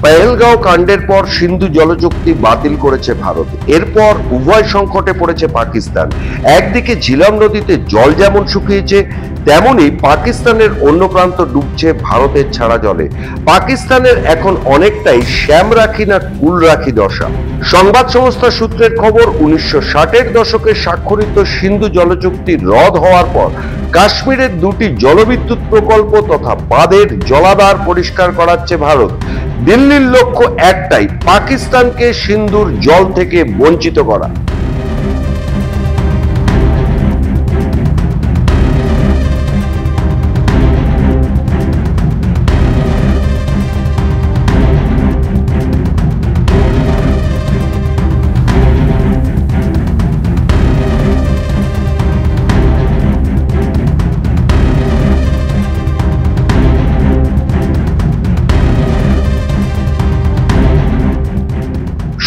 পেহেলগাঁও কাণ্ডের পর সিন্ধু জলচুক্তি বাতিল করেছে ভারত। এরপর উভয় সংকটে পড়েছে পাকিস্তান। একদিকে ঝিলাম নদীতে জল যেমন শুকিয়েছে, তেমনি পাকিস্তানের অন্য প্রান্ত ডুবছে ভারতের ছাড়া জলে। পাকিস্তানের এখন অনেকটাই শ্যাম রাখি না কুল রাখি দশা। সংবাদ সংস্থা সূত্রের খবর, 1960-এর দশকে স্বাক্ষরিত সিন্ধু জলচুক্তি রদ হওয়ার পর কাশ্মীরের দুটি জলবিদ্যুৎ প্রকল্প তথা বাঁধের জলাধার পরিষ্কার করাচ্ছে ভারত। দিল্লির লক্ষ্য একটাই, পাকিস্তানকে সিন্ধুর জল থেকে বঞ্চিত করা।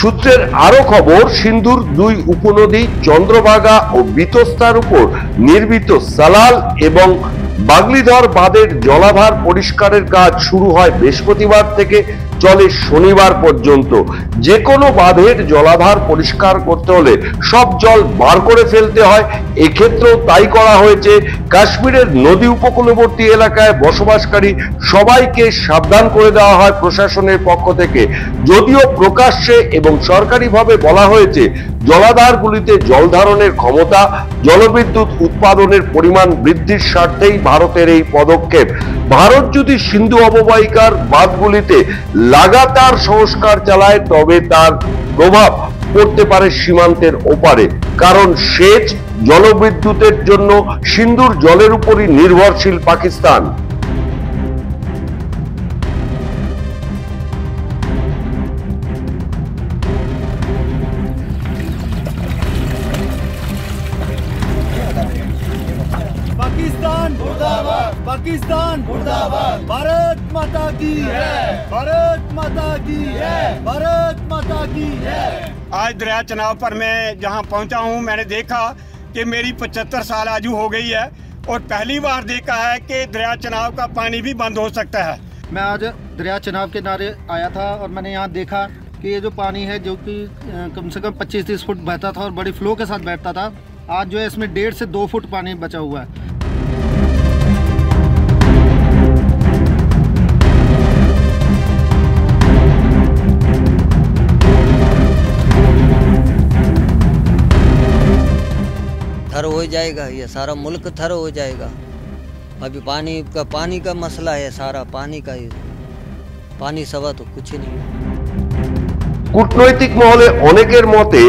সূত্রের আরো খবর, সিন্ধুর দুই উপনদী চন্দ্রভাগা ও বিতস্তার উপর নির্মিত সালাল এবং বাগলিধর বাঁধের জলাধার পরিষ্কারের কাজ শুরু হয় বৃহস্পতিবার থেকে, চলে শনিবার পর্যন্ত। যে কোনো বাঁধের জলাধার পরিষ্কার করতে হলে সব জল বার করে ফেলতে হয়। এক্ষেত্রেও তাই করা হয়েছে। কাশ্মীরের নদী উপকূলবর্তী এলাকায় বসবাসকারী সবাইকে সাবধান করে দেওয়া হয় প্রশাসনের পক্ষ থেকে। যদিও প্রকাশ্যে এবং সরকারিভাবে বলা হয়েছে জলাধারগুলিতে জল ধারণের ক্ষমতা, জলবিদ্যুৎ উৎপাদনের পরিমাণ বৃদ্ধির স্বার্থেই ভারতের এই পদক্ষেপ। ভারত যদি সিন্ধু অববাহিকার বাঁধগুলিতে লাগাতার সংস্কার চালায় তবে তার প্রভাব পড়তে পারে সীমান্তের ওপারে, কারণ সেচ জলবিদ্যুতের জন্য সিন্ধুর জলের উপরই নির্ভরশীল পাকিস্তান। पाकिस्तान मुर्दाबाद, पाकिस्तान मुर्दाबाद, भारत माता की जय, भारत माता की जय, भारत माता की जय। आज दरिया चनाव पर मैं जहां पहुंचा हूं, मैंने देखा कि मेरी 75 साल आयु हो गई है और पहली बार देखा है कि दरिया चनाव का पानी भी बंद हो सकता है। मैं आज दरिया चनाव के किनारे आया था और मैंने यहाँ देखा कि ये जो पानी है जो कि कम से कम 25-30 फुट बहता था और बड़ी फ्लो के साथ बैठता था, आज जो है इसमें 1.5 से 2 फुट पानी बचा हुआ है। थर हो जाएगा, ये सारा मुल्क थर हो जाएगा। अभी पानी का मसला है, सारा पानी का ही, पानी सवा तो कुछ ही नहीं है। কূটনৈতিক মহলে অনেকের মতে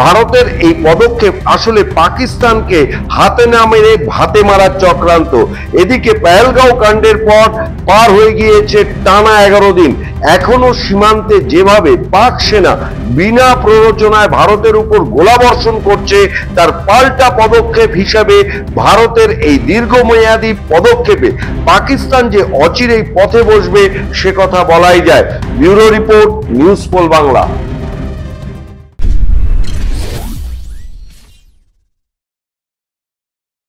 ভারতের এই পদক্ষেপ আসলে পাকিস্তানকে হাতে না মেরে ভাতে মারার চক্রান্ত। এদিকে পেহেলগাঁও কাণ্ডের পর পার হয়ে গিয়েছে টানা 11 দিন। এখনো সীমান্তে যেভাবে পাক সেনা বিনা প্ররোচনায় ভারতের উপর গোলাবর্ষণ করছে, তার পাল্টা পদক্ষেপ হিসাবে ভারতের এই দীর্ঘমেয়াদী পদক্ষেপে পাকিস্তান যে অচিরেই পথে বসবে সে কথা বলাই যায়। ব্যুরো রিপোর্ট, নিউজ পোল বাংলা।